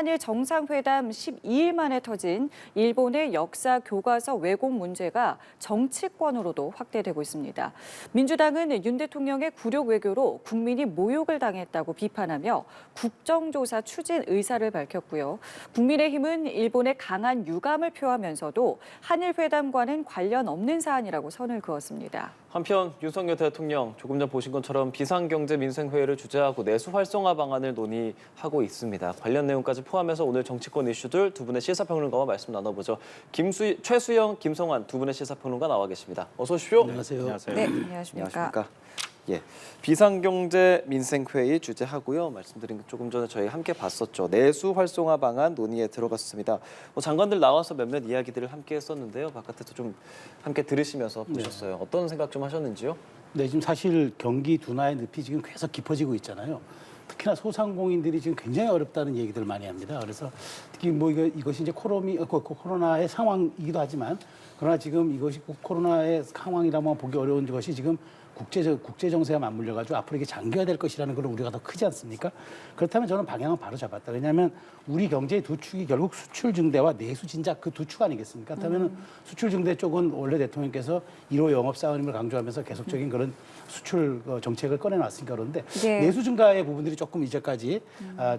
한일 정상회담 12일 만에 터진 일본의 역사 교과서 왜곡 문제가 정치권으로도 확대되고 있습니다. 민주당은 윤 대통령의 굴욕 외교로 국민이 모욕을 당했다고 비판하며 국정조사 추진 의사를 밝혔고요. 국민의힘은 일본의 강한 유감을 표하면서도 한일 회담과는 관련 없는 사안이라고 선을 그었습니다. 한편 윤석열 대통령 조금 전 보신 것처럼 비상경제 민생회의를 주재하고 내수 활성화 방안을 논의하고 있습니다. 관련 내용까지 포함해서 오늘 정치권 이슈들 두 분의 시사평론가와 말씀 나눠보죠. 최수영, 김성환 두 분의 시사평론가 나와 계십니다. 어서 오십시오. 안녕하세요. 안녕하세요. 네, 안녕하십니까. 예, 비상경제 민생회의 주재하고요. 말씀드린 조금 전에 저희 함께 봤었죠. 내수 활성화 방안 논의에 들어갔습니다. 장관들 나와서 몇몇 이야기들을 함께 했었는데요. 바깥에서 좀 함께 들으시면서 보셨어요. 네. 어떤 생각 좀 하셨는지요? 네, 지금 사실 경기 둔화의 늪이 지금 계속 깊어지고 있잖아요. 특히나 소상공인들이 지금 굉장히 어렵다는 얘기들 많이 합니다. 그래서 특히 뭐 이것이 이제 코로나의 상황이기도 하지만 그러나 지금 이것이 코로나의 상황이라면 보기 어려운 것이 지금 국제 정세와 맞물려가지고 앞으로 이게 장기화될 것이라는 그런 우려가 더 크지 않습니까? 그렇다면 저는 방향은 바로 잡았다. 왜냐하면 우리 경제의 두 축이 결국 수출 증대와 내수 진작 그 두 축 아니겠습니까? 그렇다면 수출 증대 쪽은 원래 대통령께서 1호 영업 사원임을 강조하면서 계속적인 그런 수출 정책을 꺼내놨으니까 그런데 네. 내수 증가의 부분들이 조금 이제까지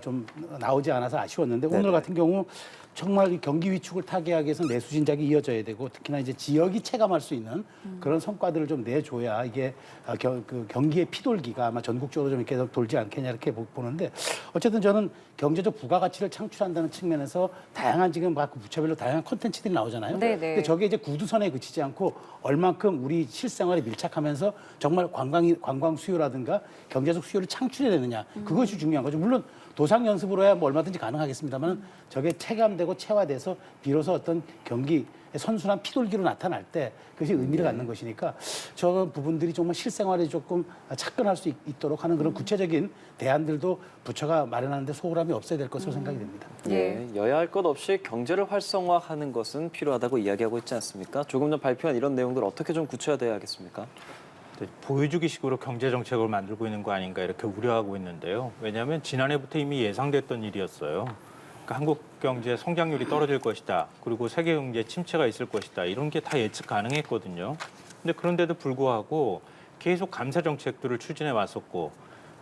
좀 나오지 않아서 아쉬웠는데 오늘 같은 경우 정말 이 경기 위축을 타개하기 위해서 내수 진작이 이어져야 되고 특히나 이제 지역이 체감할 수 있는 그런 성과들을 좀 내줘야 이게 경기의 피돌기가 아마 전국적으로 좀 계속 돌지 않겠냐 이렇게 보는데 어쨌든 저는 경제적 부가가치를 창출한다는 측면에서 다양한 지금 각 부처별로 다양한 콘텐츠들이 나오잖아요. 네네. 근데 저게 이제 구두선에 그치지 않고 얼만큼 우리 실생활에 밀착하면서 정말 관광 수요라든가 경제적 수요를 창출해내느냐 그것이 중요한 거죠. 물론 도상 연습으로 해야 뭐 얼마든지 가능하겠습니다만 저게 체감되고 체화돼서 비로소 어떤 경기 선순환 피돌기로 나타날 때 그것이 의미를 갖는 것이니까 저 부분들이 정말 실생활에 조금 착근할 수 있도록 하는 그런 구체적인 대안들도 부처가 마련하는데 소홀함이 없어야 될 것으로 생각이 됩니다. 네, 여야 할 것 없이 경제를 활성화하는 것은 필요하다고 이야기하고 있지 않습니까? 조금 전 발표한 이런 내용들 어떻게 좀 구체화돼야겠습니까? 보여주기식으로 경제 정책을 만들고 있는 거 아닌가 이렇게 우려하고 있는데요. 왜냐하면 지난해부터 이미 예상됐던 일이었어요. 그러니까 한국 경제 성장률이 떨어질 것이다. 그리고 세계 경제 침체가 있을 것이다. 이런 게 다 예측 가능했거든요. 근데 그런데도 불구하고 계속 감세 정책들을 추진해 왔었고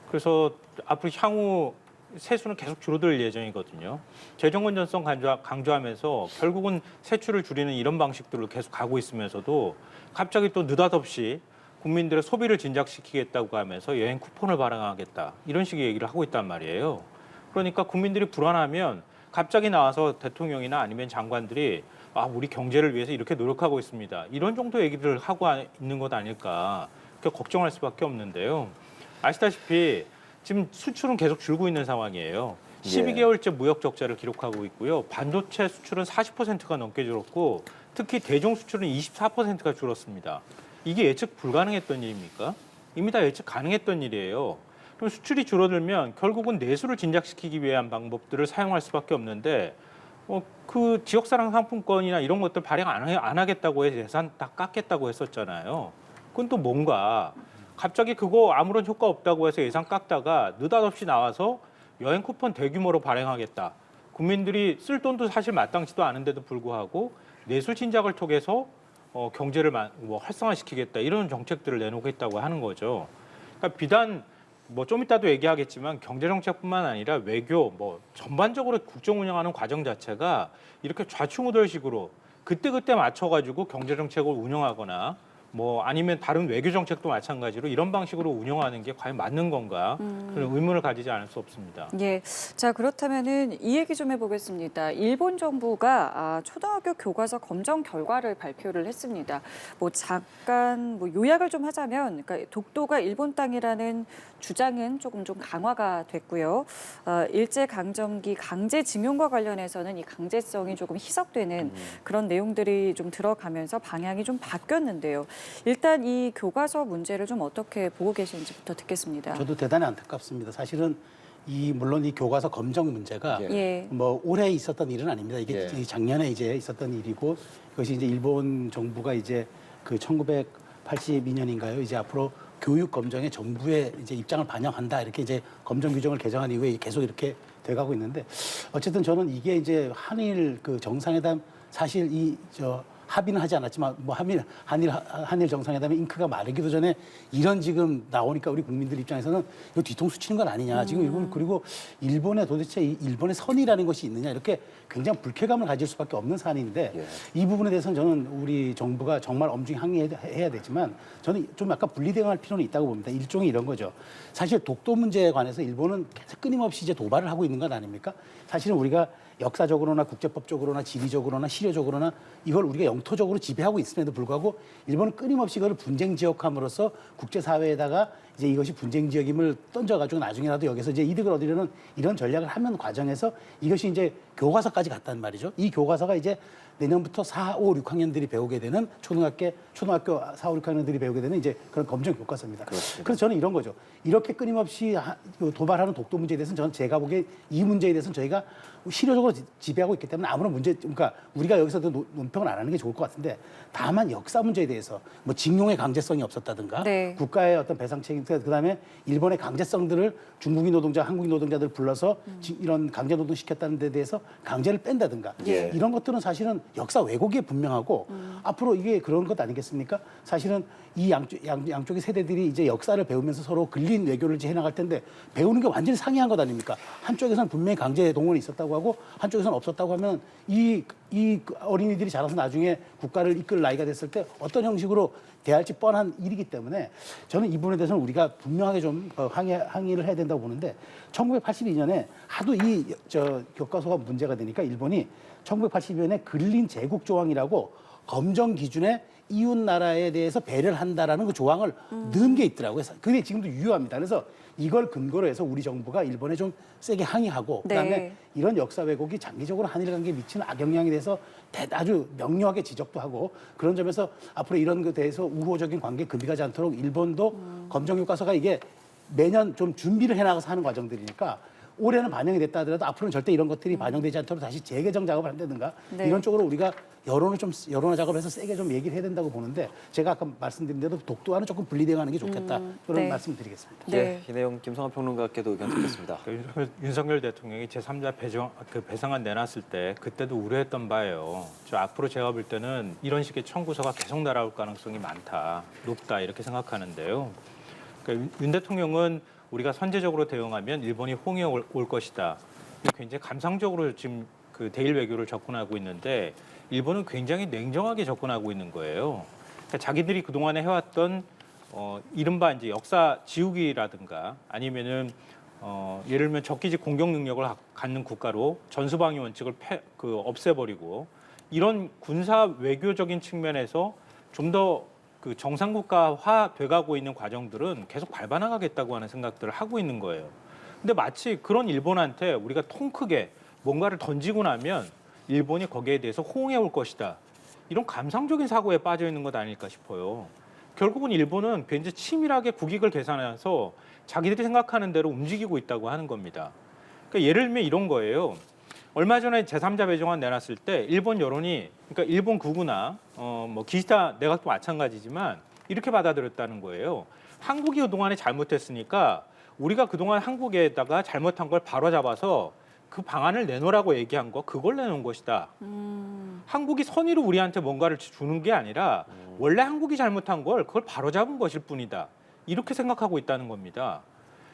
그래서 앞으로 향후 세수는 계속 줄어들 예정이거든요. 재정 건전성 강조하면서 결국은 세출을 줄이는 이런 방식들로 계속 가고 있으면서도 갑자기 또 느닷없이 국민들의 소비를 진작시키겠다고 하면서 여행 쿠폰을 발행하겠다. 이런 식의 얘기를 하고 있단 말이에요. 그러니까 국민들이 불안하면 갑자기 나와서 대통령이나 아니면 장관들이 우리 경제를 위해서 이렇게 노력하고 있습니다. 이런 정도 얘기를 하고 있는 것 아닐까. 그렇게 걱정할 수밖에 없는데요. 아시다시피 지금 수출은 계속 줄고 있는 상황이에요. 12개월째 무역 적자를 기록하고 있고요. 반도체 수출은 40%가 넘게 줄었고 특히 대중 수출은 24%가 줄었습니다. 이게 예측 불가능했던 일입니까? 이미 다 예측 가능했던 일이에요. 그럼 수출이 줄어들면 결국은 내수를 진작시키기 위한 방법들을 사용할 수밖에 없는데 그 지역사랑 상품권이나 이런 것들 발행 안 하겠다고 해서 예산 다 깎겠다고 했었잖아요. 그건 또 뭔가 갑자기 그거 아무런 효과 없다고 해서 예산 깎다가 느닷없이 나와서 여행 쿠폰 대규모로 발행하겠다. 국민들이 쓸 돈도 사실 마땅치도 않은데도 불구하고 내수 진작을 통해서 경제를 활성화시키겠다 이런 정책들을 내놓고 있다고 하는 거죠. 그러니까 비단 좀 이따도 얘기하겠지만 경제 정책뿐만 아니라 외교 전반적으로 국정 운영하는 과정 자체가 이렇게 좌충우돌식으로 그때그때 맞춰가지고 경제 정책을 운영하거나 아니면 다른 외교 정책도 마찬가지로 이런 방식으로 운영하는 게 과연 맞는 건가 그런 의문을 가지지 않을 수 없습니다. 예, 자 그렇다면은 이 얘기 좀 해보겠습니다. 일본 정부가 초등학교 교과서 검정 결과를 발표를 했습니다. 잠깐 요약을 좀 하자면, 그러니까 독도가 일본 땅이라는 주장은 조금 좀 강화가 됐고요. 일제 강점기 강제징용과 관련해서는 이 강제성이 조금 희석되는 그런 내용들이 좀 들어가면서 방향이 좀 바뀌었는데요. 일단 이 교과서 문제를 좀 어떻게 보고 계시는지부터 듣겠습니다. 저도 대단히 안타깝습니다. 사실은 물론 이 교과서 검정 문제가 올해 있었던 일은 아닙니다. 이게 작년에 이제 있었던 일이고 이것이 이제 일본 정부가 이제 그 1982년인가요? 이제 앞으로 교육 검정에 정부의 이제 입장을 반영한다 이렇게 이제 검정 규정을 개정한 이후에 계속 이렇게 돼가고 있는데 어쨌든 저는 이게 이제 한일 그 정상회담 사실 합의는 하지 않았지만 뭐 한일 정상회담의 잉크가 마르기도 전에 이런 지금 나오니까 우리 국민들 입장에서는 이거 뒤통수 치는 건 아니냐. 지금 이걸 그리고 일본에 도대체 일본의 선의라는 것이 있느냐 이렇게 굉장히 불쾌감을 가질 수밖에 없는 사안인데 이 부분에 대해서는 저는 우리 정부가 정말 엄중히 항의해야 되지만 저는 좀 약간 분리대응할 필요는 있다고 봅니다. 일종의 이런 거죠. 사실 독도 문제에 관해서 일본은 계속 끊임없이 이제 도발을 하고 있는 것 아닙니까? 사실은 우리가 역사적으로나 국제법적으로나 지리적으로나 실효적으로나 이걸 우리가 영토적으로 지배하고 있음에도 불구하고 일본은 끊임없이 이걸 분쟁 지역함으로써 국제사회에다가 이제 이것이 분쟁 지역임을 던져가지고 나중에라도 여기서 이제 이득을 얻으려는 이런 전략을 하는 과정에서 이것이 이제 교과서까지 갔단 말이죠. 이 교과서가 이제 내년부터 4, 5, 6학년들이 배우게 되는 초등학교 4, 5, 6학년들이 배우게 되는 이제 그런 검정 교과서입니다. 그렇습니다. 그래서 저는 이런 거죠. 이렇게 끊임없이 도발하는 독도 문제에 대해서는 저는 제가 보기에 이 문제에 대해서는 저희가 실효적으로 지배하고 있기 때문에 아무런 문제, 그러니까 우리가 여기서도 논평을 안 하는 게 좋을 것 같은데 다만 역사 문제에 대해서 뭐 징용의 강제성이 없었다든가 네. 국가의 어떤 배상 책임, 그다음에 일본의 강제성들을 중국인 노동자, 한국인 노동자들 불러서 이런 강제 노동 시켰다는 데 대해서 강제를 뺀다든가 이런 것들은 사실은 역사 왜곡이 분명하고 앞으로 이게 그런 것 아니겠습니까? 사실은 이 양쪽의 세대들이 이제 역사를 배우면서 서로 근린 외교를 이제 해나갈 텐데 배우는 게 완전히 상이한 것 아닙니까? 한쪽에서는 분명히 강제 동원이 있었다고 하고 한쪽에서는 없었다고 하면 이 어린이들이 자라서 나중에 국가를 이끌 나이가 됐을 때 어떤 형식으로 대할지 뻔한 일이기 때문에 저는 이 부분에 대해서는 우리가 분명하게 좀 항의를 해야 된다고 보는데 1982년에 하도 교과서가 문제가 되니까 일본이 1982년에 근린 제국 조항이라고 검정 기준에 이웃 나라에 대해서 배려를 한다라는 그 조항을 넣은 게 있더라고요. 그게 지금도 유효합니다. 그래서 이걸 근거로 해서 우리 정부가 일본에 좀 세게 항의하고 그다음에 네. 이런 역사 왜곡이 장기적으로 한일 관계에 미치는 악영향에 대해서 아주 명료하게 지적도 하고 그런 점에서 앞으로 이런 것에 대해서 우호적인 관계 금기가지 않도록 일본도 검정 교과서가 이게 매년 좀 준비를 해나가서 하는 과정들이니까 올해는 반영이 됐다 하더라도 앞으로는 절대 이런 것들이 반영되지 않도록 다시 재개정 작업을 한다든가 네. 이런 쪽으로 우리가 여론화 작업해서 세게 좀 얘기를 해야 된다고 보는데 제가 아까 말씀드린 대로 독도와는 조금 분리대응하는 게 좋겠다 그런 네. 말씀 드리겠습니다. 네. 이 내용 김성환 평론가께도 의견 듣겠습니다. 윤석열 대통령이 제3자 배상안 내놨을 때 그때도 우려했던 바예요. 저 앞으로 제가 볼 때는 이런 식의 청구서가 계속 날아올 가능성이 높다 이렇게 생각하는데요. 그러니까 윤 대통령은 우리가 선제적으로 대응하면 일본이 호응해 올 것이다. 굉장히 감상적으로 지금 그 대일 외교를 접근하고 있는데 일본은 굉장히 냉정하게 접근하고 있는 거예요. 그러니까 자기들이 그동안에 해왔던 이른바 이제 역사 지우기라든가 아니면은 예를 들면 적기지 공격 능력을 갖는 국가로 전수방위 원칙을 없애버리고 이런 군사 외교적인 측면에서 좀 더 그 정상국가화 돼가고 있는 과정들은 계속 밟아나가겠다고 하는 생각들을 하고 있는 거예요. 근데 마치 그런 일본한테 우리가 통 크게 뭔가를 던지고 나면 일본이 거기에 대해서 호응해 올 것이다. 이런 감상적인 사고에 빠져 있는 것 아닐까 싶어요. 결국은 일본은 굉장히 치밀하게 국익을 계산해서 자기들이 생각하는 대로 움직이고 있다고 하는 겁니다. 그러니까 예를 들면 이런 거예요. 얼마 전에 제3자 배정안 내놨을 때 일본 여론이 그러니까 일본 극우나 뭐 기시다 내각도 마찬가지지만 이렇게 받아들였다는 거예요. 한국이 그동안에 잘못했으니까 우리가 그동안 한국에다가 잘못한 걸 바로잡아서 그 방안을 내놓으라고 얘기한 거 그걸 내놓은 것이다. 한국이 선의로 우리한테 뭔가를 주는 게 아니라 원래 한국이 잘못한 걸 그걸 바로잡은 것일 뿐이다. 이렇게 생각하고 있다는 겁니다.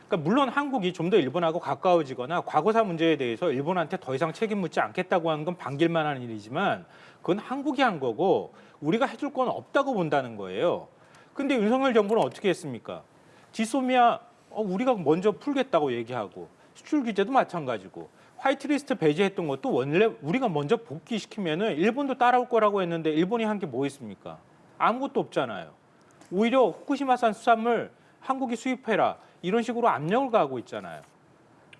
그러니까 물론 한국이 좀 더 일본하고 가까워지거나 과거사 문제에 대해서 일본한테 더 이상 책임 묻지 않겠다고 하는 건 반길만 하는 일이지만 그건 한국이 한 거고 우리가 해줄 건 없다고 본다는 거예요. 근데 윤석열 정부는 어떻게 했습니까? 지소미아 우리가 먼저 풀겠다고 얘기하고 수출 규제도 마찬가지고 화이트리스트 배제했던 것도 원래 우리가 먼저 복귀시키면은 일본도 따라올 거라고 했는데 일본이 한 게 뭐 있습니까? 아무것도 없잖아요. 오히려 후쿠시마산 수산물 한국이 수입해라 이런 식으로 압력을 가하고 있잖아요.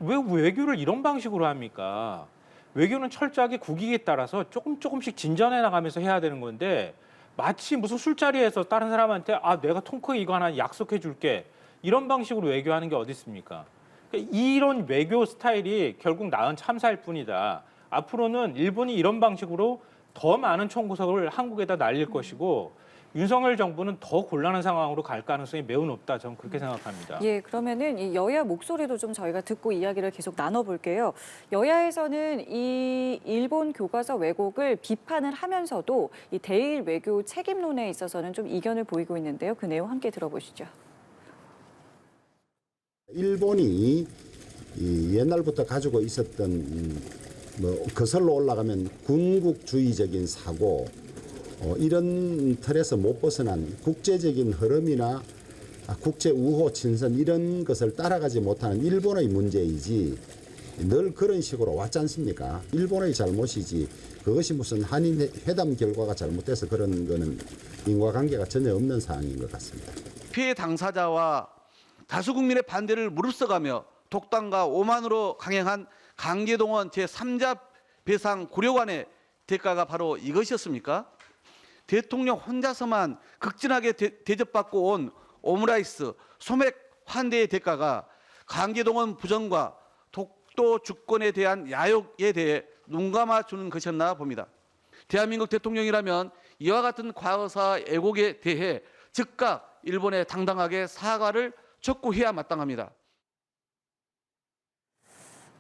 왜 외교를 이런 방식으로 합니까? 외교는 철저하게 국익에 따라서 조금씩 진전해 나가면서 해야 되는 건데 마치 무슨 술자리에서 다른 사람한테 내가 통 크게 이거 하나 약속해 줄게 이런 방식으로 외교하는 게 어디 있습니까? 그러니까 이런 외교 스타일이 결국 낳은 참사일 뿐이다. 앞으로는 일본이 이런 방식으로 더 많은 청구서를 한국에다 날릴 것이고 윤석열 정부는 더 곤란한 상황으로 갈 가능성이 매우 높다. 저는 그렇게 생각합니다. 예, 그러면은 이 여야 목소리도 좀 저희가 듣고 이야기를 계속 나눠볼게요. 여야에서는 이 일본 교과서 왜곡을 비판을 하면서도 이 대일 외교 책임론에 있어서는 좀 이견을 보이고 있는데요. 그 내용 함께 들어보시죠. 일본이 이 옛날부터 가지고 있었던 뭐 거슬러 올라가면 군국주의적인 사고 이런 틀에서 못 벗어난 국제적인 흐름이나 국제 우호 친선 이런 것을 따라가지 못하는 일본의 문제이지 늘 그런 식으로 왔지 않습니까? 일본의 잘못이지 그것이 무슨 한일 회담 결과가 잘못돼서 그런 거는 인과관계가 전혀 없는 사항인 것 같습니다. 피해 당사자와 다수 국민의 반대를 무릅써가며 독단과 오만으로 강행한 강제동원 제3자 배상 고려관의 대가가 바로 이것이었습니까? 대통령 혼자서만 극진하게 대접받고 온 오므라이스, 소맥 환대의 대가가 강제동원 부정과 독도 주권에 대한 야욕에 대해 눈감아주는 것이었나 봅니다. 대한민국 대통령이라면 이와 같은 과거사 애곡에 대해 즉각 일본에 당당하게 사과를 촉구해야 마땅합니다.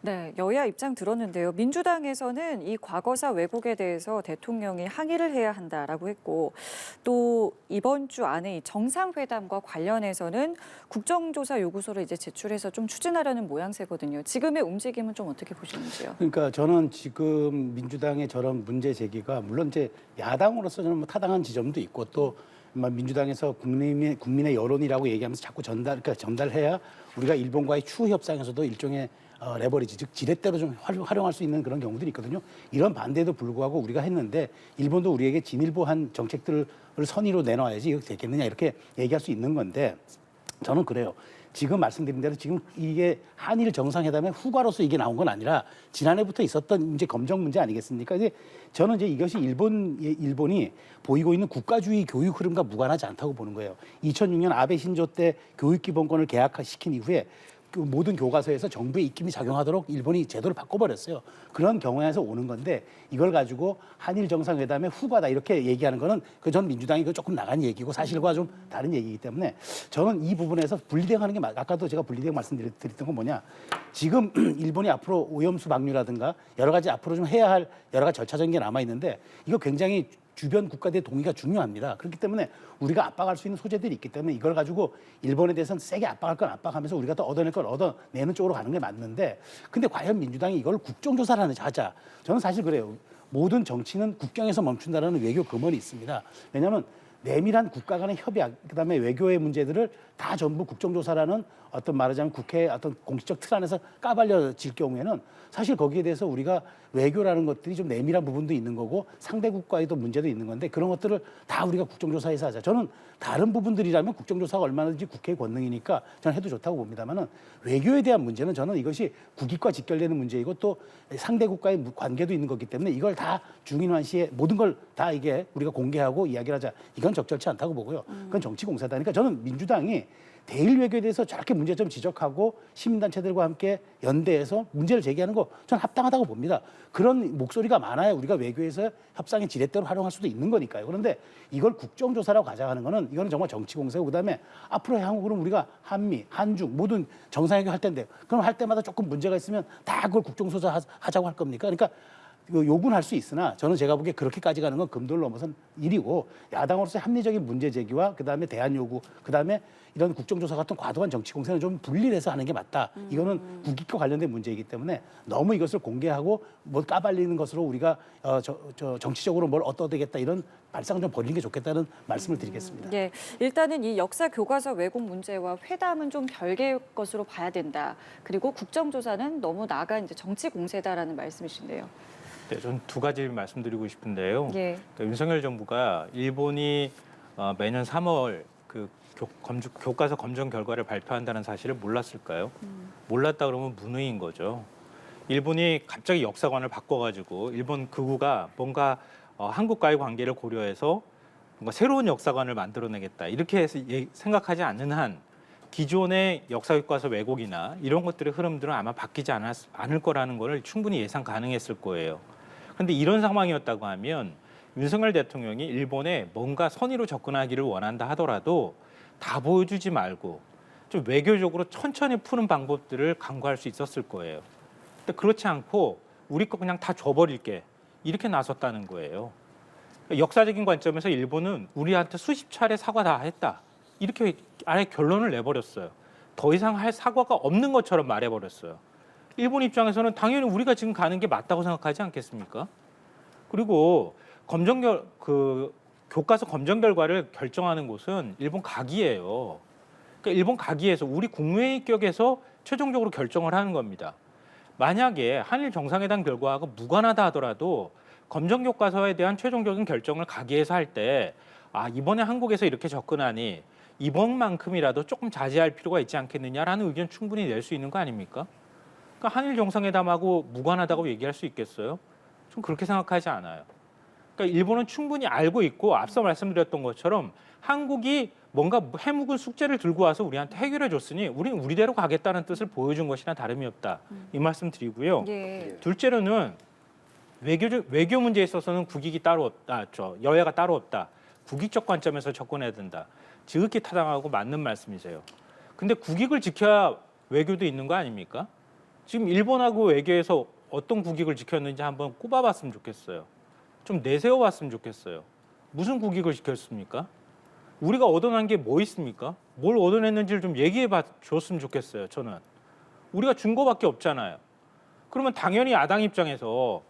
네, 여야 입장 들었는데요. 민주당에서는 이 과거사 왜곡에 대해서 대통령이 항의를 해야 한다라고 했고 또 이번 주 안에 이 정상회담과 관련해서는 국정조사 요구서를 이제 제출해서 좀 추진하려는 모양새거든요. 지금의 움직임은 좀 어떻게 보시는지요? 그러니까 저는 지금 민주당의 저런 문제 제기가 물론 이제 야당으로서 저는 뭐 타당한 지점도 있고 또 민주당에서 국민의 여론이라고 얘기하면서 자꾸 전달해야 우리가 일본과의 추후 협상에서도 일종의 레버리지, 즉 지렛대로 좀 활용할 수 있는 그런 경우들이 있거든요. 이런 반대에도 불구하고 우리가 했는데 일본도 우리에게 진일보한 정책들을 선의로 내놔야지 이거 되겠느냐 이렇게 얘기할 수 있는 건데 저는 그래요. 지금 말씀드린 대로 지금 이게 한일 정상회담의 후과로서 이게 나온 건 아니라 지난해부터 있었던 이제 검정 문제 아니겠습니까? 이제 저는 이제 이것이 일본이 보이고 있는 국가주의 교육 흐름과 무관하지 않다고 보는 거예요. 2006년 아베 신조 때 교육기본권을 개학시킨 이후에 그 모든 교과서에서 정부의 입김이 작용하도록 일본이 제도를 바꿔버렸어요. 그런 경우에서 오는 건데 이걸 가지고 한일 정상회담의 후과다 이렇게 얘기하는 거는 전 민주당이 그 조금 나간 얘기고 사실과 좀 다른 얘기이기 때문에 저는 이 부분에서 분리대응하는 게 아까도 제가 분리대응 말씀드렸던 건 뭐냐 지금 일본이 앞으로 오염수 방류라든가 여러 가지 앞으로 좀 해야 할 여러 가지 절차적인 게 남아 있는데 이거 굉장히 주변 국가들의 동의가 중요합니다. 그렇기 때문에 우리가 압박할 수 있는 소재들이 있기 때문에 이걸 가지고 일본에 대해서는 세게 압박할 건 압박하면서 우리가 또 얻어낼 건 얻어내는 쪽으로 가는 게 맞는데 근데 과연 민주당이 이걸 국정조사를 하자. 저는 사실 그래요. 모든 정치는 국경에서 멈춘다는 외교 금원이 있습니다. 왜냐하면 내밀한 국가 간의 협약, 그다음에 외교의 문제들을 다 전부 국정조사라는 어떤 말하자면 국회의 어떤 공식적 틀 안에서 까발려질 경우에는 사실 거기에 대해서 우리가 외교라는 것들이 좀 내밀한 부분도 있는 거고 상대국과의도 문제도 있는 건데 그런 것들을 다 우리가 국정조사에서 하자. 저는 다른 부분들이라면 국정조사가 얼마든지 국회의 권능이니까 저는 해도 좋다고 봅니다만은 외교에 대한 문제는 저는 이것이 국익과 직결되는 문제이고 또 상대국과의 관계도 있는 거기 때문에 이걸 다 중인환시에 모든 걸 다 이게 우리가 공개하고 이야기를 하자. 이건 적절치 않다고 보고요. 그건 정치 공세다. 그러니까 저는 민주당이 대일 외교에 대해서 저렇게 문제점 지적하고 시민단체들과 함께 연대해서 문제를 제기하는 거 저는 합당하다고 봅니다. 그런 목소리가 많아야 우리가 외교에서 협상의 지렛대로 활용할 수도 있는 거니까요. 그런데 이걸 국정조사라고 가져가는 거는 이거는 정말 정치 공세고 그다음에 앞으로 향후 그럼 우리가 한미, 한중 모든 정상회담 할 텐데 그럼 할 때마다 조금 문제가 있으면 다 그걸 국정조사 하자고 할 겁니까? 그러니까 요구는 할 수 있으나 저는 제가 보기에 그렇게까지 가는 건 금도를 넘어선 일이고 야당으로서의 합리적인 문제 제기와 그다음에 대안 요구 그다음에 이런 국정조사 같은 과도한 정치 공세는 좀 분리해서 하는 게 맞다. 이거는 국익과 관련된 문제이기 때문에 너무 이것을 공개하고 뭐 까발리는 것으로 우리가 정치적으로 뭘 얻어내겠다 이런 발상을 좀 버리는 게 좋겠다는 말씀을 드리겠습니다. 네, 일단은 이 역사 교과서 왜곡 문제와 회담은 좀 별개의 것으로 봐야 된다. 그리고 국정조사는 너무 나간 이제 정치 공세다라는 말씀이신데요. 네, 저는 두 가지 말씀드리고 싶은데요. 예. 그러니까 윤석열 정부가 일본이 매년 3월 그 교과서 검정 결과를 발표한다는 사실을 몰랐을까요? 몰랐다 그러면 무능인 거죠. 일본이 갑자기 역사관을 바꿔가지고 일본 극우가 뭔가 한국과의 관계를 고려해서 뭔가 새로운 역사관을 만들어내겠다 이렇게 해서 생각하지 않는 한 기존의 역사교과서 왜곡이나 이런 것들의 흐름들은 아마 바뀌지 않을 거라는 것을 충분히 예상 가능했을 거예요. 그런데 이런 상황이었다고 하면 윤석열 대통령이 일본에 뭔가 선의로 접근하기를 원한다 하더라도 다 보여주지 말고 좀 외교적으로 천천히 푸는 방법들을 강구할 수 있었을 거예요. 근데 그렇지 않고 우리 거 그냥 다 줘버릴게 이렇게 나섰다는 거예요. 그러니까 역사적인 관점에서 일본은 우리한테 수십 차례 사과 다 했다. 이렇게 아예 결론을 내버렸어요. 더 이상 할 사과가 없는 것처럼 말해버렸어요. 일본 입장에서는 당연히 우리가 지금 가는 게 맞다고 생각하지 않겠습니까? 그리고 교과서 검정 결과를 결정하는 곳은 일본 가기예요. 그러니까 일본 가기에서 우리 국무회의격에서 최종적으로 결정을 하는 겁니다. 만약에 한일 정상회담 결과하고 무관하다 하더라도 검정 교과서에 대한 최종적인 결정을 가기에서 할 때 이번에 한국에서 이렇게 접근하니 이번만큼이라도 조금 자제할 필요가 있지 않겠느냐라는 의견 충분히 낼 수 있는 거 아닙니까? 그러니까 한일 정상회담하고 무관하다고 얘기할 수 있겠어요? 좀 그렇게 생각하지 않아요. 그러니까 일본은 충분히 알고 있고 앞서 말씀드렸던 것처럼 한국이 뭔가 해묵은 숙제를 들고 와서 우리한테 해결해 줬으니 우리는 우리대로 가겠다는 뜻을 보여준 것이나 다름이 없다. 이 말씀 드리고요. 예. 둘째로는 외교 문제에 있어서는 여야가 따로 없다. 국익적 관점에서 접근해야 된다. 지극히 타당하고 맞는 말씀이세요. 근데 국익을 지켜야 외교도 있는 거 아닙니까? 지금 일본하고 외교에서 어떤 국익을 지켰는지 한번 꼽아봤으면 좋겠어요. 좀 내세워봤으면 좋겠어요. 무슨 국익을 지켰습니까? 우리가 얻어난 게 뭐 있습니까? 뭘 얻어냈는지를 좀 얘기해 줬으면 좋겠어요. 저는. 우리가 준 거밖에 없잖아요. 그러면 당연히 야당 입장에서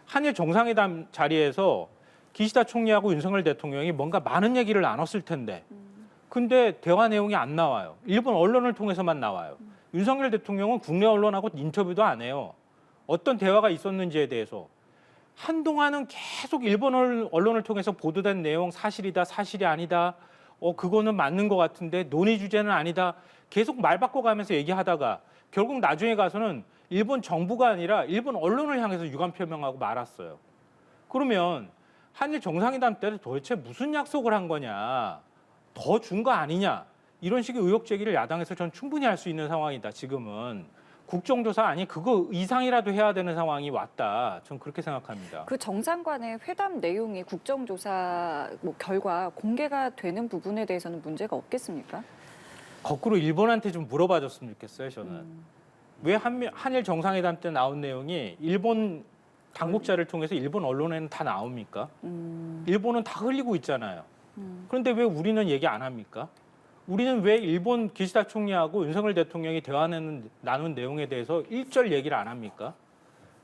한일 정상회담 자리에서 기시다 총리하고 윤석열 대통령이 뭔가 많은 얘기를 나눴을 텐데 근데 대화 내용이 안 나와요. 일본 언론을 통해서만 나와요. 윤석열 대통령은 국내 언론하고 인터뷰도 안 해요. 어떤 대화가 있었는지에 대해서. 한동안은 계속 일본 언론을 통해서 보도된 내용 사실이다, 사실이 아니다. 그거는 맞는 것 같은데 논의 주제는 아니다. 계속 말 바꿔가면서 얘기하다가 결국 나중에 가서는 일본 정부가 아니라 일본 언론을 향해서 유감 표명하고 말았어요. 그러면 한일 정상회담 때는 도대체 무슨 약속을 한 거냐. 더 준 거 아니냐. 이런 식의 의혹 제기를 야당에서 전 충분히 할 수 있는 상황이다. 지금은. 국정조사 아니 그거 이상이라도 해야 되는 상황이 왔다. 전 그렇게 생각합니다. 그 정상 간의 회담 내용이 국정조사 결과 공개가 되는 부분에 대해서는 문제가 없겠습니까? 거꾸로 일본한테 좀 물어봐줬으면 좋겠어요. 저는. 왜 한일 정상회담 때 나온 내용이 일본 당국자를 통해서 일본 언론에는 다 나옵니까? 일본은 다 흘리고 있잖아요. 그런데 왜 우리는 얘기 안 합니까? 우리는 왜 일본 기시다 총리하고 윤석열 대통령이 대화 나눈 내용에 대해서 일절 얘기를 안 합니까?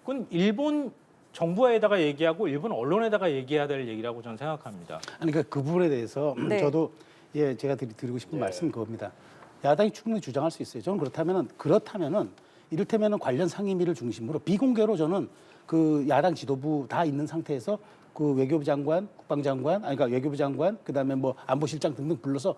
그건 일본 정부에다가 얘기하고 일본 언론에다가 얘기해야 될 얘기라고 저는 생각합니다. 아니 그러니까 그 부분에 대해서 네. 저도 제가 드리고 싶은 말씀은 그겁니다. 야당이 충분히 주장할 수 있어요. 저는 그렇다면은 이를테면은 관련 상임위를 중심으로 비공개로 저는 그 야당 지도부 다 있는 상태에서 그 외교부 장관, 국방장관, 그러니까 외교부 장관, 그다음에 뭐 안보실장 등등 불러서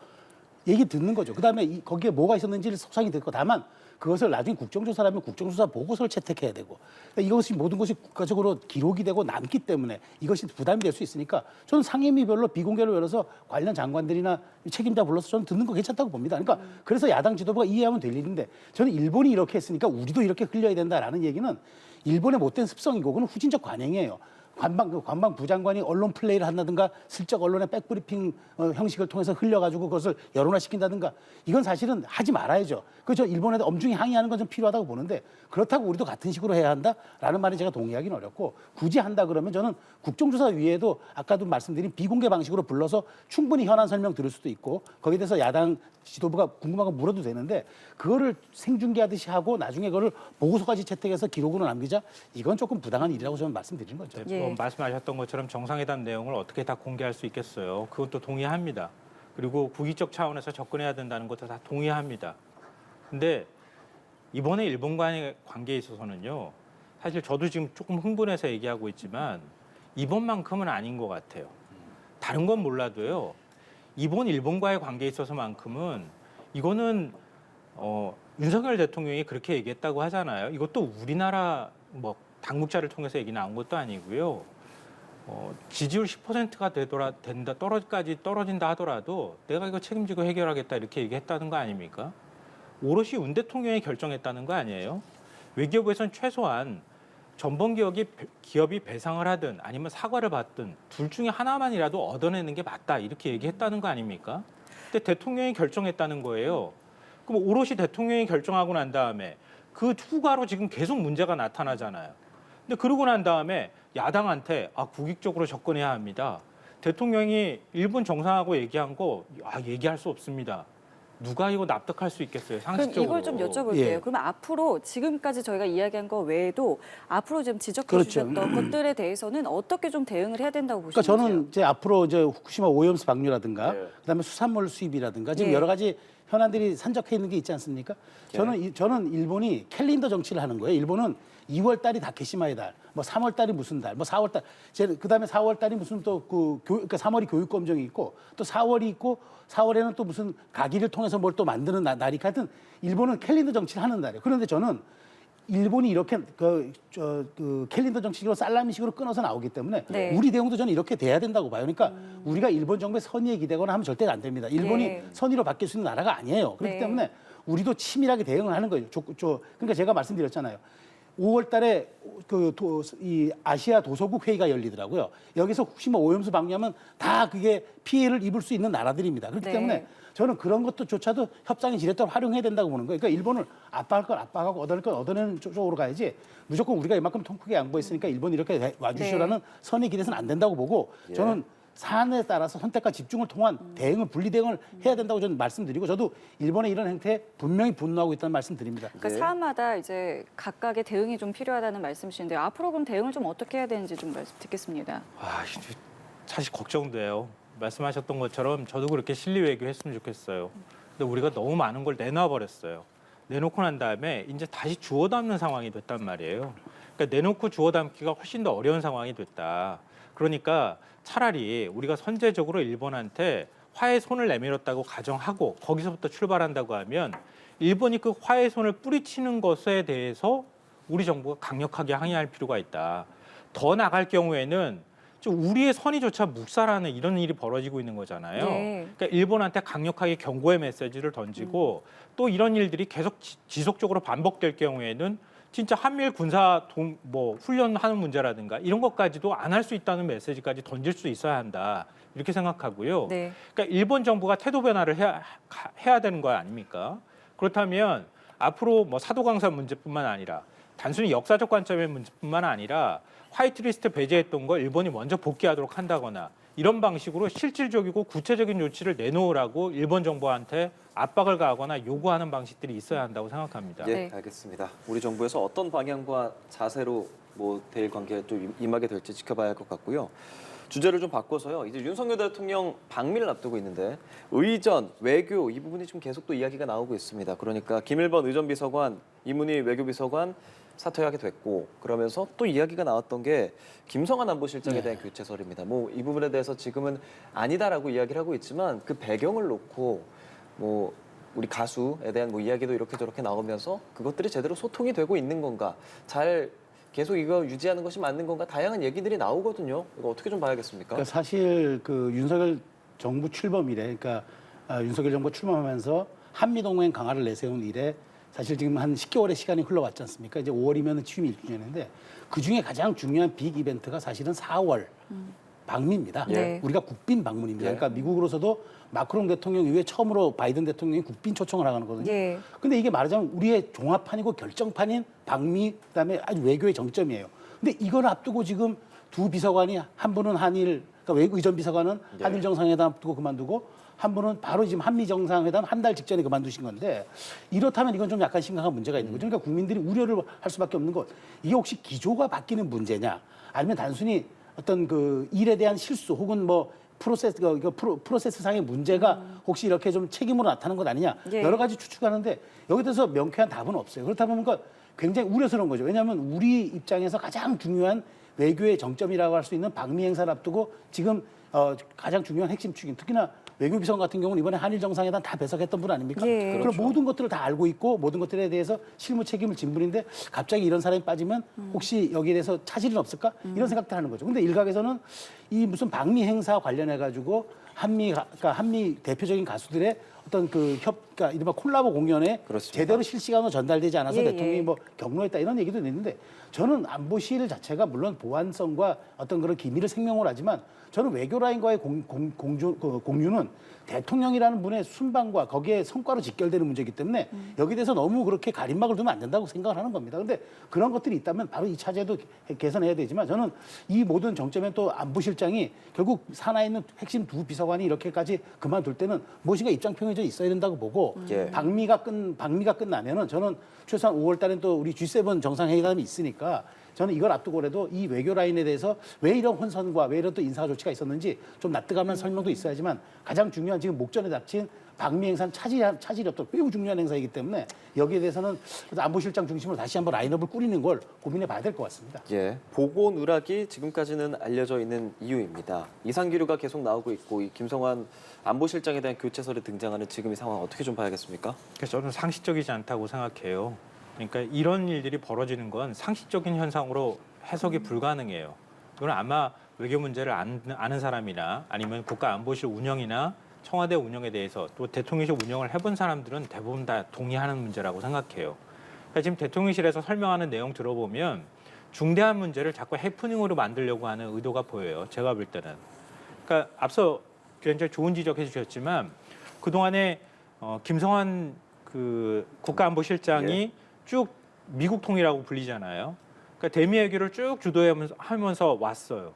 얘기 듣는 거죠. 그다음에 거기에 뭐가 있었는지를 소상히 듣고 다만 그것을 나중에 국정조사라면 국정조사 보고서를 채택해야 되고 그러니까 이것이 모든 것이 국가적으로 기록이 되고 남기 때문에 이것이 부담이 될 수 있으니까 저는 상임위별로 비공개로 열어서 관련 장관들이나 책임자 불러서 저는 듣는 거 괜찮다고 봅니다. 그러니까 그래서 야당 지도부가 이해하면 될 일인데 저는 일본이 이렇게 했으니까 우리도 이렇게 흘려야 된다라는 얘기는 일본의 못된 습성이고 그건 후진적 관행이에요. 관방부 장관이 언론 플레이를 한다든가 슬쩍 언론의 백브리핑 형식을 통해서 흘려가지고 그것을 여론화시킨다든가 이건 사실은 하지 말아야죠. 그저 일본에 엄중히 항의하는 건 좀 필요하다고 보는데 그렇다고 우리도 같은 식으로 해야 한다라는 말에 제가 동의하기는 어렵고 굳이 한다 그러면 저는 국정조사위에도 아까도 말씀드린 비공개 방식으로 불러서 충분히 현안 설명 들을 수도 있고 거기에 대해서 야당 지도부가 궁금한 거 물어도 되는데 그거를 생중계하듯이 하고 나중에 그거를 보고서까지 채택해서 기록으로 남기자 이건 조금 부당한 일이라고 저는 말씀드리는 거죠. 예. 말씀하셨던 것처럼 정상회담 내용을 어떻게 다 공개할 수 있겠어요. 그것도 동의합니다. 그리고 국익적 차원에서 접근해야 된다는 것도 다 동의합니다. 근데 이번에 일본과의 관계에 있어서는요. 사실 저도 지금 조금 흥분해서 얘기하고 있지만 이번만큼은 아닌 것 같아요. 다른 건 몰라도요. 이번 일본과의 관계에 있어서만큼은 이거는 윤석열 대통령이 그렇게 얘기했다고 하잖아요. 이것도 우리나라 당국자를 통해서 얘기 나온 것도 아니고요. 지지율 10%가 까지 떨어진다 하더라도 내가 이거 책임지고 해결하겠다 이렇게 얘기했다는 거 아닙니까? 오롯이 윤 대통령이 결정했다는 거 아니에요? 외교부에서는 최소한 전범 기업이 배상을 하든 아니면 사과를 받든 둘 중에 하나만이라도 얻어내는 게 맞다 이렇게 얘기했다는 거 아닙니까? 근데 대통령이 결정했다는 거예요. 그럼 오롯이 대통령이 결정하고 난 다음에 그 후가로 지금 계속 문제가 나타나잖아요. 근데 그러고 난 다음에 야당한테 국익적으로 접근해야 합니다. 대통령이 일본 정상하고 얘기한 거 얘기할 수 없습니다. 누가 이거 납득할 수 있겠어요, 그럼 상식적으로. 이걸 좀 여쭤볼게요. 예. 그러면 앞으로 지금까지 저희가 이야기한 거 외에도 앞으로 좀 지적해 그렇죠. 주셨던 것들에 대해서는 어떻게 좀 대응을 해야 된다고 그러니까 보시는지요? 저는 이제 앞으로 이제 후쿠시마 오염수 방류라든가 네. 그다음에 수산물 수입이라든가 지금 네. 여러 가지 현안들이 산적해 있는 게 있지 않습니까? 저는 일본이 캘린더 정치를 하는 거예요. 일본은 2월 달이 다케시마의 달, 뭐 3월 달이 무슨 달, 뭐 4월 달, 그다음에 4월 달이 무슨 또 그러니까 3월이 교육 검정이 있고 또 4월이 있고 4월에는 또 무슨 가기를 통해서 뭘 또 만드는 날이 하여튼 일본은 캘린더 정치를 하는 날이에요. 그런데 저는 일본이 이렇게 그 캘린더 정치식으로 살라미식으로 끊어서 나오기 때문에 네. 우리 대응도 저는 이렇게 돼야 된다고 봐요. 그러니까 우리가 일본 정부의 선의에 기대거나 하면 절대 안 됩니다. 일본이 네. 선의로 바뀔 수 있는 나라가 아니에요. 그렇기 네. 때문에 우리도 치밀하게 대응을 하는 거예요. 그러니까 제가 말씀드렸잖아요. 5월 달에 이 아시아 도서국 회의가 열리더라고요. 여기서 후쿠시마 오염수 방류하면 다 그게 피해를 입을 수 있는 나라들입니다. 그렇기 네. 때문에 저는 그런 것조차도 협상의 지렛대로 활용해야 된다고 보는 거예요. 그러니까 일본을 압박할 건 압박하고 얻어낼 건 얻어내는 쪽으로 가야지 무조건 우리가 이만큼 통 크게 양보했으니까 일본이 이렇게 와주시라는 선의 기대서는 안 된다고 보고 저는 사안에 따라서 선택과 집중을 통한 대응을 분리 대응을 해야 된다고 저는 말씀드리고 저도 일본의 이런 행태에 분명히 분노하고 있다는 말씀드립니다. 그러니까 사안마다 이제 각각의 대응이 좀 필요하다는 말씀이신데요. 앞으로 그럼 대응을 좀 어떻게 해야 되는지 좀 말씀 듣겠습니다. 사실 걱정돼요. 말씀하셨던 것처럼 저도 그렇게 실리 외교했으면 좋겠어요. 근데 우리가 너무 많은 걸 내놔 버렸어요. 내놓고 난 다음에 이제 다시 주워 담는 상황이 됐단 말이에요. 그러니까 내놓고 주워 담기가 훨씬 더 어려운 상황이 됐다. 그러니까 차라리 우리가 선제적으로 일본한테 화해 손을 내밀었다고 가정하고 거기서부터 출발한다고 하면 일본이 그 화해 손을 뿌리치는 것에 대해서 우리 정부가 강력하게 항의할 필요가 있다. 더 나갈 경우에는 우리의 선의조차 묵살하는 이런 일이 벌어지고 있는 거잖아요. 네. 그러니까 일본한테 강력하게 경고의 메시지를 던지고 또 이런 일들이 계속 지속적으로 반복될 경우에는 진짜 한미일 군사 훈련하는 문제라든가 이런 것까지도 안 할 수 있다는 메시지까지 던질 수 있어야 한다. 이렇게 생각하고요. 네. 그러니까 일본 정부가 태도 변화를 해야 되는 거 아닙니까? 그렇다면 앞으로 사도강산 문제뿐만 아니라 단순히 역사적 관점의 문제뿐만 아니라 화이트리스트 배제했던 걸 일본이 먼저 복귀하도록 한다거나 이런 방식으로 실질적이고 구체적인 조치를 내놓으라고 일본 정부한테 압박을 가하거나 요구하는 방식들이 있어야 한다고 생각합니다. 예, 네. 알겠습니다. 우리 정부에서 어떤 방향과 자세로 대일 관계에 좀 임하게 될지 지켜봐야 할 것 같고요. 주제를 좀 바꿔서요. 이제 윤석열 대통령 방미를 앞두고 있는데 의전, 외교 이 부분이 좀 계속 또 이야기가 나오고 있습니다. 그러니까 김일번 의전비서관, 이문희 외교비서관 사퇴하게 됐고 그러면서 또 이야기가 나왔던 게 김성한 안보실장에 대한 교체설입니다. 이 부분에 대해서 지금은 아니다라고 이야기를 하고 있지만 그 배경을 놓고 우리 가수에 대한 이야기도 이렇게 저렇게 나오면서 그것들이 제대로 소통이 되고 있는 건가, 잘 계속 이거 유지하는 것이 맞는 건가, 다양한 얘기들이 나오거든요. 이거 어떻게 좀 봐야겠습니까? 그러니까 사실 그 윤석열 정부 출범 이래, 그러니까 윤석열 정부 출범하면서 한미 동맹 강화를 내세운 이래 사실 지금 한 10개월의 시간이 흘러왔지 않습니까? 이제 5월이면 취임 1주년인데 그 중에 가장 중요한 빅 이벤트가 사실은 4월 방미입니다. 네. 우리가 국빈 방문입니다. 그러니까 미국으로서도 마크롱 대통령 이후에 처음으로 바이든 대통령이 국빈 초청을 하는 거거든요. 예. 근데 이게 말하자면 우리의 종합판이고 결정판인 방미, 그다음에 아주 외교의 정점이에요. 근데 이걸 앞두고 지금 두 비서관이 한 분은 한일, 그러니까 의전 비서관은 한일 정상회담 앞두고 그만두고 한 분은 바로 지금 한미 정상회담 한 달 직전에 그만두신 건데 이렇다면 이건 좀 약간 심각한 문제가 있는 거죠. 그러니까 국민들이 우려를 할 수밖에 없는 것. 이게 혹시 기조가 바뀌는 문제냐, 아니면 단순히 어떤 그 일에 대한 실수 혹은 프로세스상의 문제가 혹시 이렇게 좀 책임으로 나타나는 것 아니냐, 예. 여러 가지 추측하는데 여기에 대해서 명쾌한 답은 없어요. 그렇다 보니까 굉장히 우려스러운 거죠. 왜냐하면 우리 입장에서 가장 중요한 외교의 정점이라고 할 수 있는 방미 행사를 앞두고 지금 가장 중요한 핵심 축인, 특히나 외교비서관 같은 경우는 이번에 한일 정상회담 다 배석했던 분 아닙니까? 예. 그럼 그렇죠. 모든 것들을 다 알고 있고 모든 것들에 대해서 실무 책임을 진 분인데 갑자기 이런 사람이 빠지면 혹시 여기에 대해서 차질은 없을까? 이런 생각들 하는 거죠. 근데 일각에서는 이 무슨 방미 행사 관련해 가지고 그러니까 한미 대표적인 가수들의 어떤 그러니까 이른바 콜라보 공연에 그렇습니다. 제대로 실시간으로 전달되지 않아서 예, 대통령이 예. 뭐 경로했다 이런 얘기도 있는데 저는 안보실 자체가 물론 보안성과 어떤 그런 기밀을 생명을 하지만 저는 외교 라인과의 공유는 대통령이라는 분의 순방과 거기에 성과로 직결되는 문제이기 때문에 여기 대해서 너무 그렇게 가림막을 두면 안 된다고 생각을 하는 겁니다. 그런데 그런 것들이 있다면 바로 이 차제도 개선해야 되지만 저는 이 모든 정점에 또 안보실장이 결국 산하에 있는 핵심 두 비서관이 이렇게까지 그만둘 때는 무엇인가 입장 표명이 좀 있어야 된다고 보고 예. 방미가 끝나면은 저는 최소한 5월 달엔 또 우리 G7 정상회담이 있으니까 저는 이걸 앞두고라도 이 외교 라인에 대해서 왜 이런 혼선과 왜 이런 또 인사 조치가 있었는지 좀 납득하는 설명도 있어야지만 가장 중요한 지금 목전에 닥친 방미 행사는 차질이 없도록 매우 중요한 행사이기 때문에 여기에 대해서는 안보실장 중심으로 다시 한번 라인업을 꾸리는 걸 고민해 봐야 될 것 같습니다. 예, 보고 누락이 지금까지는 알려져 있는 이유입니다. 이상 기류가 계속 나오고 있고 이 김성환 안보실장에 대한 교체설이 등장하는 지금 이 상황 어떻게 좀 봐야겠습니까? 그래서 저는 상식적이지 않다고 생각해요. 그러니까 이런 일들이 벌어지는 건 상식적인 현상으로 해석이 불가능해요. 이건 아마 외교 문제를 아는 사람이나 아니면 국가안보실 운영이나 청와대 운영에 대해서 또 대통령실 운영을 해본 사람들은 대부분 다 동의하는 문제라고 생각해요. 그러니까 지금 대통령실에서 설명하는 내용 들어보면 중대한 문제를 자꾸 해프닝으로 만들려고 하는 의도가 보여요. 제가 볼 때는. 그러니까 앞서 굉장히 좋은 지적해 주셨지만 그동안에 김성환 그 국가안보실장이 쭉 미국 통이라고 불리잖아요. 그러니까 대미 외교를 쭉 주도하면서 왔어요.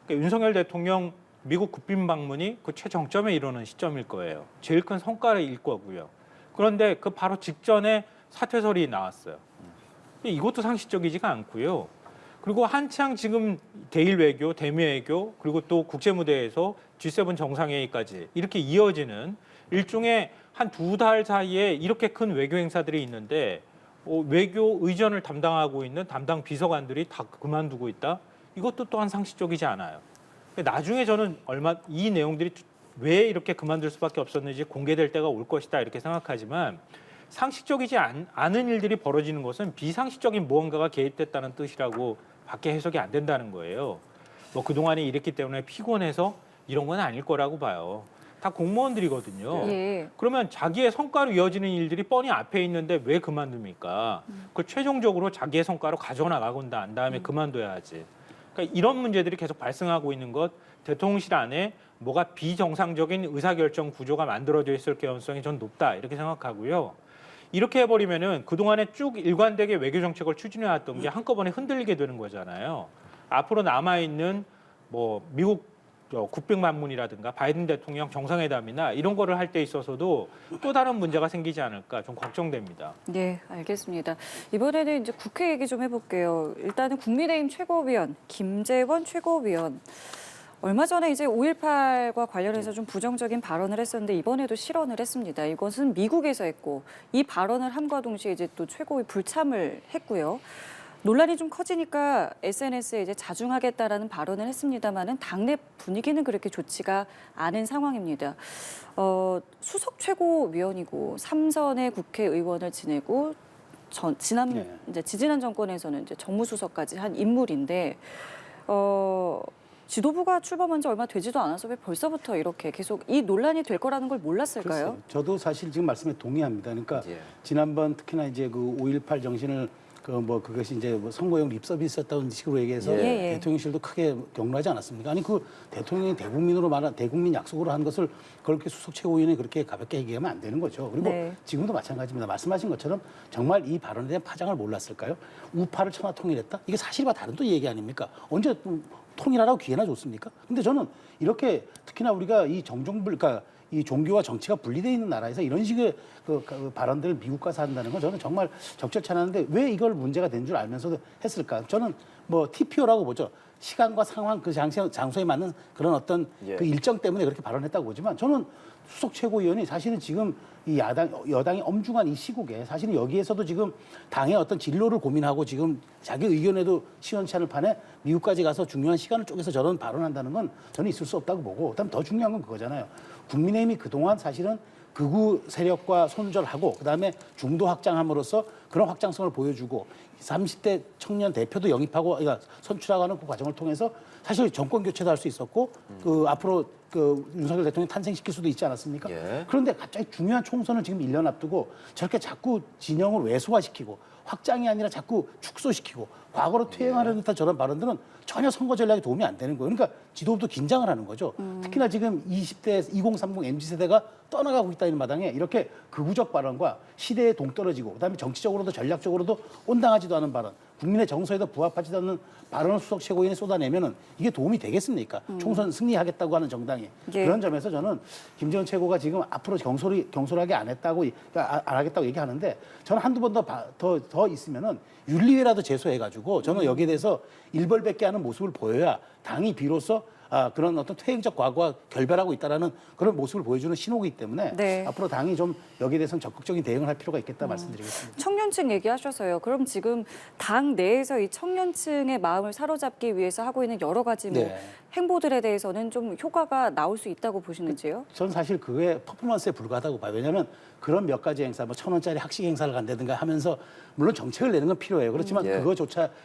그러니까 윤석열 대통령 미국 국빈 방문이 그 최정점에 이르는 시점일 거예요. 제일 큰 성과일 거고요. 그런데 그 바로 직전에 사퇴설이 나왔어요. 이것도 상식적이지가 않고요. 그리고 한창 지금 대일 외교, 대미 외교, 그리고 또 국제 무대에서 G7 정상회의까지 이렇게 이어지는 일종의 한 2달 사이에 이렇게 큰 외교 행사들이 있는데 외교 의전을 담당하고 있는 담당 비서관들이 다 그만두고 있다? 이것도 또한 상식적이지 않아요. 나중에 저는 이 내용들이 왜 이렇게 그만둘 수밖에 없었는지 공개될 때가 올 것이다 이렇게 생각하지만 상식적이지 않은 일들이 벌어지는 것은 비상식적인 무언가가 개입됐다는 뜻이라고 밖에 해석이 안 된다는 거예요. 뭐 그동안에 이랬기 때문에 피곤해서 이런 건 아닐 거라고 봐요. 다 공무원들이거든요. 예. 그러면 자기의 성과로 이어지는 일들이 뻔히 앞에 있는데 왜 그만둡니까? 그걸 최종적으로 자기의 성과로 가져나가고 난 다음에 그만둬야지. 그러니까 이런 문제들이 계속 발생하고 있는 것, 대통령실 안에 뭐가 비정상적인 의사결정 구조가 만들어져 있을 가능성이 전 높다 이렇게 생각하고요. 이렇게 해버리면은 그동안에 쭉 일관되게 외교 정책을 추진해왔던 게 한꺼번에 흔들리게 되는 거잖아요. 앞으로 남아있는 뭐 미국 국빈 방문이라든가 바이든 대통령 정상회담이나 이런 거를 할 때 있어서도 또 다른 문제가 생기지 않을까 좀 걱정됩니다. 네, 알겠습니다. 이번에는 이제 국회 얘기 좀 해볼게요. 일단은 국민의힘 최고위원 김재원 최고위원 얼마 전에 이제 5.18과 관련해서 좀 부정적인 발언을 했었는데 이번에도 실언을 했습니다. 이것은 미국에서 했고 이 발언을 함과 동시에 이제 또 최고위 불참을 했고요. 논란이 좀 커지니까 SNS에 이제 자중하겠다라는 발언을 했습니다만은 당내 분위기는 그렇게 좋지가 않은 상황입니다. 수석 최고위원이고 3선의 국회의원을 지내고 이제 지지난 정권에서는 이제 정무수석까지 한 인물인데 지도부가 출범한 지 얼마 되지도 않아서 왜 벌써부터 이렇게 계속 이 논란이 될 거라는 걸 몰랐을까요? 글쎄요. 저도 사실 지금 말씀에 동의합니다. 그러니까 지난번 특히나 이제 그 5.18 정신을 그것이 이제 뭐 선거용 립서비스였다는 식으로 얘기해서 예. 대통령실도 크게 격려하지 않았습니까? 아니 그 대통령이 대국민 약속으로 한 것을 그렇게 수석 최고위원이 그렇게 가볍게 얘기하면 안 되는 거죠. 그리고 네. 지금도 마찬가지입니다. 말씀하신 것처럼 정말 이 발언에 대한 파장을 몰랐을까요? 우파를 천하 통일했다? 이게 사실과 다른 또 얘기 아닙니까? 언제 통일하라고 기회나 줬습니까? 근데 저는 이렇게 특히나 우리가 이 그러니까 이 종교와 정치가 분리되어 있는 나라에서 이런 식의 그 발언들을 미국 가서 한다는 건 저는 정말 적절치 않았는데 왜 이걸 문제가 된 줄 알면서도 했을까? 저는 뭐 TPO라고 보죠. 시간과 상황, 그 장소에 맞는 그런 어떤 그 일정 때문에 그렇게 발언했다고 보지만 저는 수석 최고위원이 사실은 지금 이 여당이 엄중한 이 시국에 사실은 여기에서도 지금 당의 어떤 진로를 고민하고 지금 자기 의견에도 시원치 않을 판에 미국까지 가서 중요한 시간을 쪼개서 저런 발언한다는 건 저는 있을 수 없다고 보고 그다음 더 중요한 건 그거잖아요. 국민의힘이 그동안 사실은 극우 세력과 손절하고 그다음에 중도 확장함으로써 그런 확장성을 보여주고 30대 청년 대표도 영입하고 그러니까 선출하는 그 과정을 통해서 사실 정권 교체도 할 수 있었고 그 앞으로 그 윤석열 대통령 탄생시킬 수도 있지 않았습니까? 예. 그런데 갑자기 중요한 총선을 지금 1년 앞두고 저렇게 자꾸 진영을 왜소화시키고 확장이 아니라 자꾸 축소시키고 과거로 퇴행하려는 듯한 저런 발언들은 전혀 선거 전략에 도움이 안 되는 거예요. 그러니까 지도부도 긴장을 하는 거죠. 특히나 지금 20대 2030 MZ세대가 떠나가고 있다는 마당에 이렇게 극우적 발언과 시대에 동떨어지고 그다음에 정치적으로도 전략적으로도 온당하지도 않은 발언, 국민의 정서에도 부합하지도 않는 발언을 수석 최고위원이 쏟아내면은 이게 도움이 되겠습니까? 총선 승리하겠다고 하는 정당이. 예. 그런 점에서 저는 김재원 최고가 지금 앞으로 경솔하게 안 했다고 안 하겠다고 얘기하는데 저는 한두 번 더 있으면은 윤리위라도 제소해가지고 저는 여기에 대해서 일벌백계 하는 모습을 보여야 당이 비로소 그런 어떤 퇴행적 과거와 결별하고 있다라는 그런 모습을 보여주는 신호이기 때문에 네. 앞으로 당이 좀 여기에 대해서는 적극적인 대응을 할 필요가 있겠다 말씀드리겠습니다. 청년층 얘기하셔서요. 그럼 지금 당 내에서 이 청년층의 마음을 사로잡기 위해서 하고 있는 여러 가지 뭐 네. 행보들에 대해서는 좀 효과가 나올 수 있다고 보시는지요? 저는 사실 그게 퍼포먼스에 불과하다고 봐요. 왜냐하면 그런 몇 가지 행사, 뭐 1,000원짜리 학식 행사를 간다든가 하면서 물론 정책을 내는 건 필요해요. 그렇지만 예.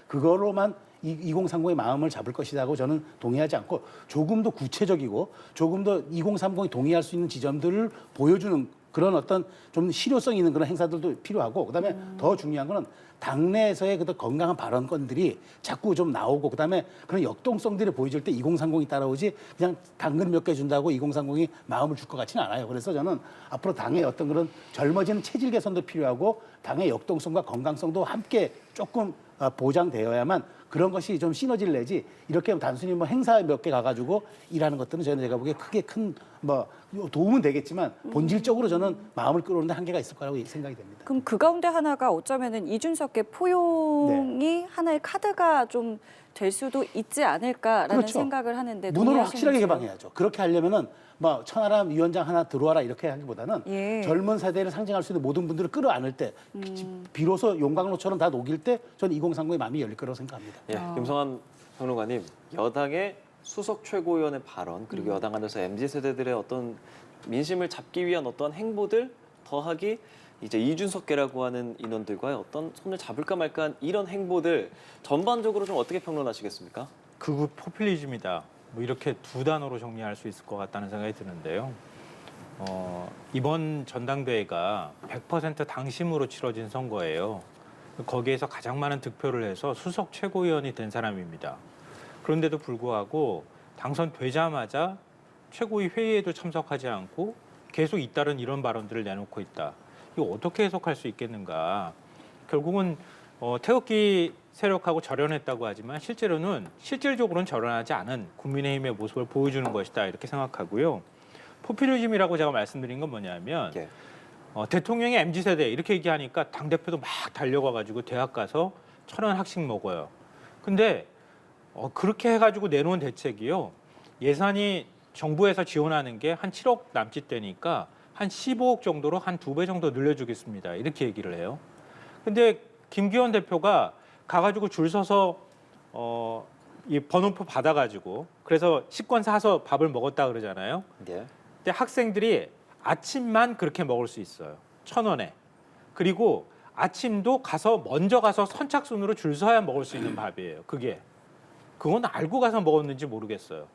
그거로만 2030의 마음을 잡을 것이라고 저는 동의하지 않고 조금 더 구체적이고 조금 더 2030이 동의할 수 있는 지점들을 보여주는 그런 어떤 좀 실효성 있는 그런 행사들도 필요하고 그다음에 더 중요한 거는 당내에서의 그 건강한 발언권들이 자꾸 좀 나오고 그다음에 그런 역동성들을 보여줄 때 2030이 따라오지 그냥 당근 몇 개 준다고 2030이 마음을 줄 것 같지는 않아요. 그래서 저는 앞으로 당의 어떤 그런 젊어지는 체질 개선도 필요하고 당의 역동성과 건강성도 함께 조금 보장되어야만 그런 것이 좀 시너지를 내지 이렇게 단순히 뭐 행사 몇 개 가가지고 일하는 것들은 저는 제가 보기에 크게 큰 뭐 도움은 되겠지만 본질적으로 저는 마음을 끌어오는데 한계가 있을 거라고 생각이 됩니다. 그럼 그 가운데 하나가 어쩌면은 이준석의 포용이 하나의 카드가 좀 될 수도 있지 않을까라는 그렇죠. 생각을 하는데 문호를 확실하게 동의하시는지요? 개방해야죠. 그렇게 하려면은 뭐 천하람 위원장 하나 들어와라 이렇게 하기보다는 예. 젊은 세대를 상징할 수 있는 모든 분들을 끌어안을 때 비로소 용광로처럼 다 녹일 때 저는 2030의 마음이 열릴 거라고 생각합니다. 예, 김성환 평론가님, 여당의 수석 최고위원의 발언 그리고 여당 안에서 MZ 세대들의 어떤 민심을 잡기 위한 어떤 행보들 더하기 이제 이준석계라고 하는 인원들과의 어떤 손을 잡을까 말까한 이런 행보들 전반적으로 좀 어떻게 평론하시겠습니까? 극우 포퓰리즘이다. 뭐 이렇게 두 단어로 정리할 수 있을 것 같다는 생각이 드는데요. 이번 전당대회가 100% 당심으로 치러진 선거예요. 거기에서 가장 많은 득표를 해서 수석 최고위원이 된 사람입니다. 그런데도 불구하고 당선되자마자 최고위 회의에도 참석하지 않고 계속 잇따른 이런 발언들을 내놓고 있다. 이거 어떻게 해석할 수 있겠는가? 결국은 태극기 세력하고 절연했다고 하지만 실질적으로는 절연하지 않은 국민의힘의 모습을 보여주는 것이다 이렇게 생각하고요. 포퓰리즘이라고 제가 말씀드린 건 뭐냐면 예. 대통령이 MZ세대 이렇게 얘기하니까 당대표도 막 달려가가지고 대학 가서 1,000원 학식 먹어요. 근데 그렇게 해가지고 내놓은 대책이요. 예산이 정부에서 지원하는 게 한 7억 남짓 되니까 한 15억 정도로 한 2배 정도 늘려주겠습니다. 이렇게 얘기를 해요. 근데 김기현 대표가 가가지고 줄 서서 이 번호표 받아가지고 그래서 식권 사서 밥을 먹었다 그러잖아요. 예. 근데 학생들이 아침만 그렇게 먹을 수 있어요. 1,000원에. 그리고 아침도 먼저 가서 선착순으로 줄 서야 먹을 수 있는 밥이에요. 그건 알고 가서 먹었는지 모르겠어요.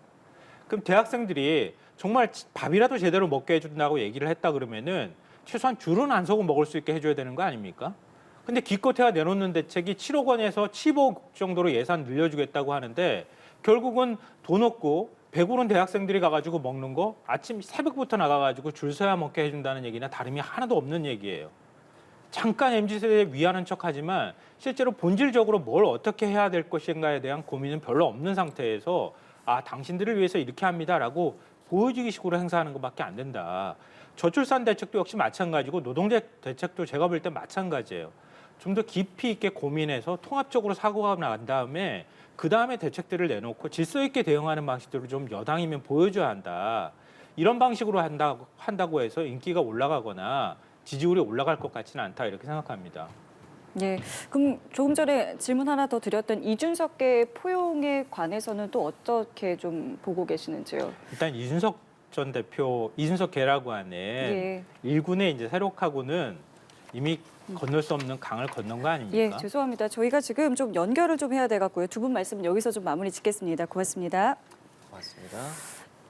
그럼 대학생들이 정말 밥이라도 제대로 먹게 해준다고 얘기를 했다 그러면은 최소한 줄은 안 서고 먹을 수 있게 해줘야 되는 거 아닙니까? 근데 기껏해야 내놓는 대책이 7억 원에서 15억 정도로 예산 늘려주겠다고 하는데 결국은 돈 없고 배고른 대학생들이 가가지고 먹는 거 아침 새벽부터 나가가지고 줄 서야 먹게 해준다는 얘기나 다름이 하나도 없는 얘기예요. 잠깐 MZ세대에 위하는 척하지만 실제로 본질적으로 뭘 어떻게 해야 될 것인가에 대한 고민은 별로 없는 상태에서 당신들을 위해서 이렇게 합니다라고 보여주기 식으로 행사하는 것밖에 안 된다. 저출산 대책도 역시 마찬가지고 노동대책도 제가 볼 때 마찬가지예요. 좀 더 깊이 있게 고민해서 통합적으로 사고가 난 다음에 그다음에 대책들을 내놓고 질서 있게 대응하는 방식들을 좀 여당이면 보여줘야 한다. 이런 방식으로 한다고 해서 인기가 올라가거나 지지율이 올라갈 것 같지는 않다 이렇게 생각합니다. 예. 그럼 조금 전에 질문 하나 더 드렸던 이준석계 포용에 관해서는 또 어떻게 좀 보고 계시는지요? 일단 이준석 전 대표, 이준석계라고 하는 예. 일군의 이제 세력하고는 이미 건널 수 없는 강을 건넌 거 예, 아닙니까? 죄송합니다. 저희가 지금 좀 연결을 좀 해야 돼 갖고요. 두 분 말씀 여기서 좀 마무리 짓겠습니다. 고맙습니다. 고맙습니다.